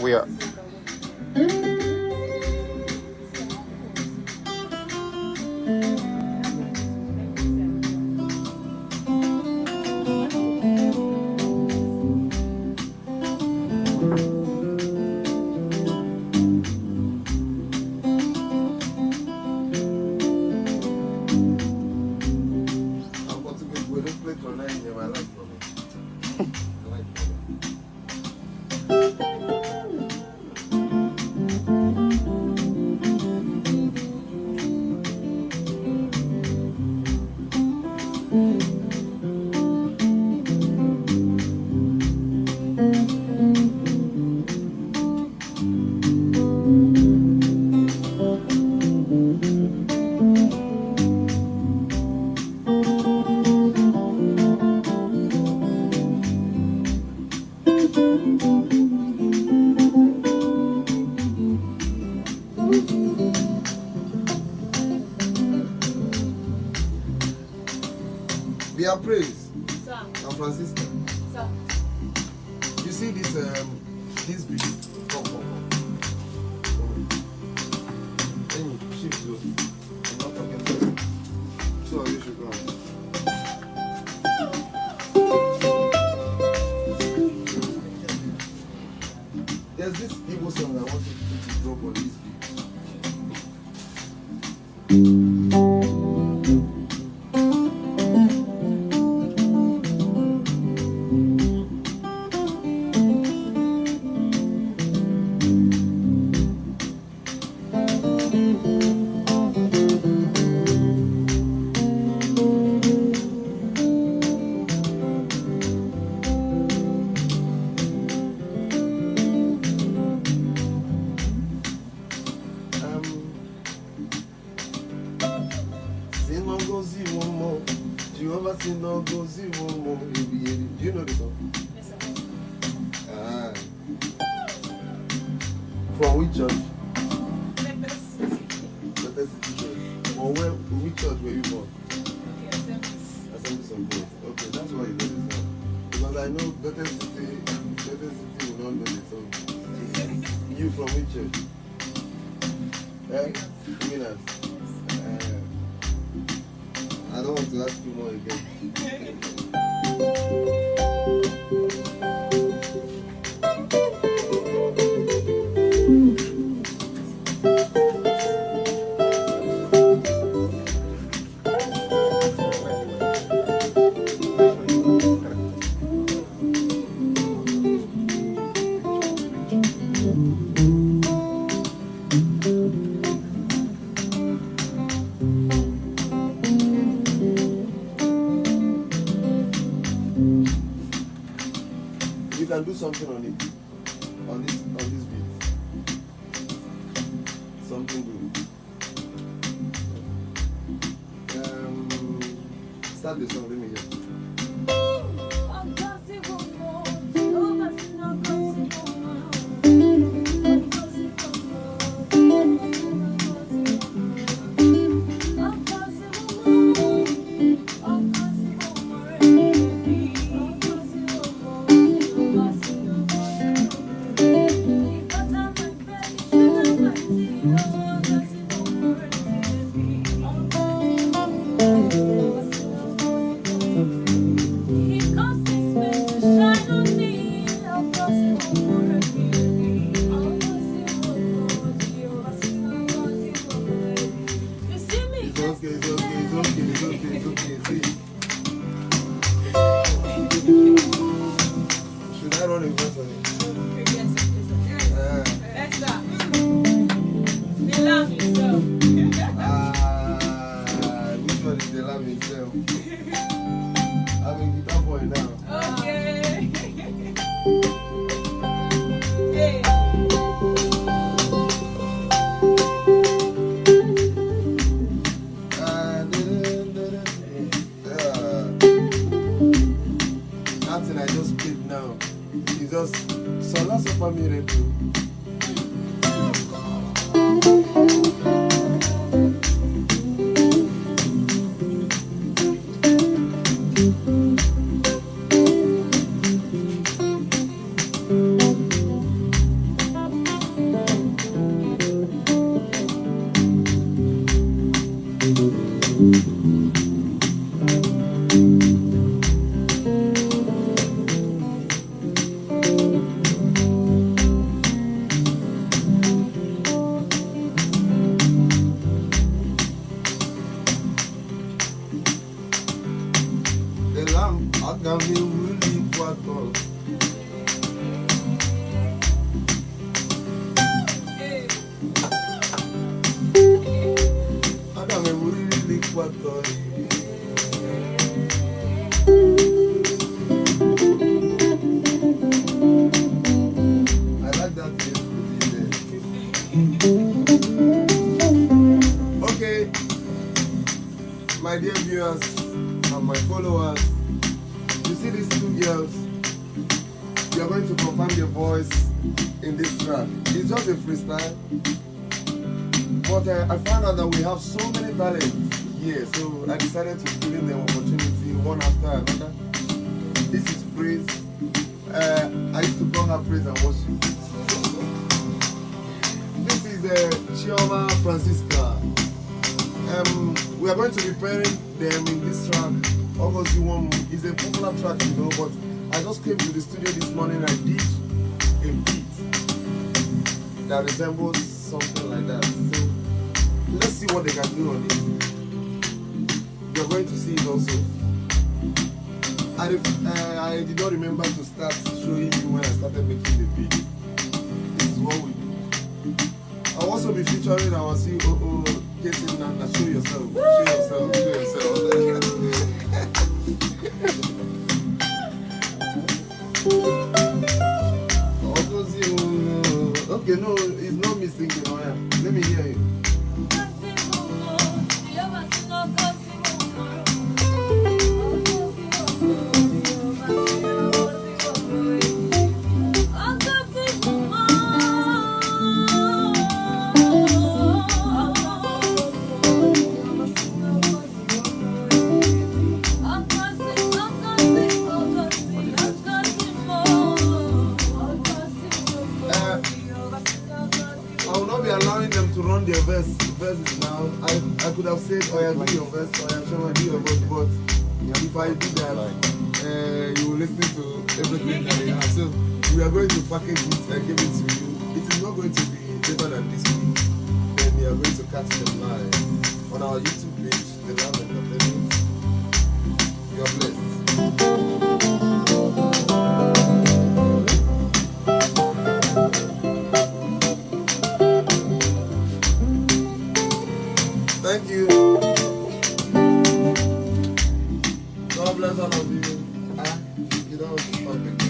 We are. We are praised. Sir. San Francisco. Sir. You see this beat? Come. Any shift you. I'm not talking to you. So you should go. There's this Igbo song I want you to drop on this beat. Ogoziwom, Jehovah sing Ogoziwom. Do you know the song? Yes, sir. Ah. From which church? Bethel City Church. Or which church were you born? Okay, Assemblies of God. Okay, that's why you know the song. Because I know Bethel City will not know the song. You from which church? Winners. I don't want to ask you more again. You can do something on it, on this beat. Something good. Start the song, let me hear. It's okay. See. Should I run a verse on it? Yes, sir. The lamb himself. Which one is the lamb himself? I'm a guitar boy now. Okay. Hey. Nothing I just played now. It's just Sola Sofa Miracle. I like that. Okay, my dear viewers and my followers, you see these two girls, you are going to confirm their voice in this track. It's just a freestyle, but I found out that we have so many talents here, so I decided to give them opportunity one after another. This is praise. I used to call her praise and worship. This is Chioma Francisca. We are going to be pairing them in this track. Ogoziwom is a popular track, you know, but I just came to the studio this morning and I did a beat that resembles something like that. So let's see what they can do on it. You're going to see it also. I did not remember to start showing you when I started making the beat. This is what we do. I'll also be featuring our COO, Katie Nana. Show yourself. Show yourself. Show yourself. Okay, no, it's not me singing. Oh, yeah. Let me hear you. I will not be allowing them to run their verses now. I could have said, oh, yeah, do your verse, or yeah, show me do your verse, but if I do that, you will listen to everything that they have. So we are going to package it and give it to you. It is not going to be better than this week. Then we are going to catch them live on our YouTube page, The Love Entertainment. You are blessed. Thank you. God bless all of you. You know, it's perfect.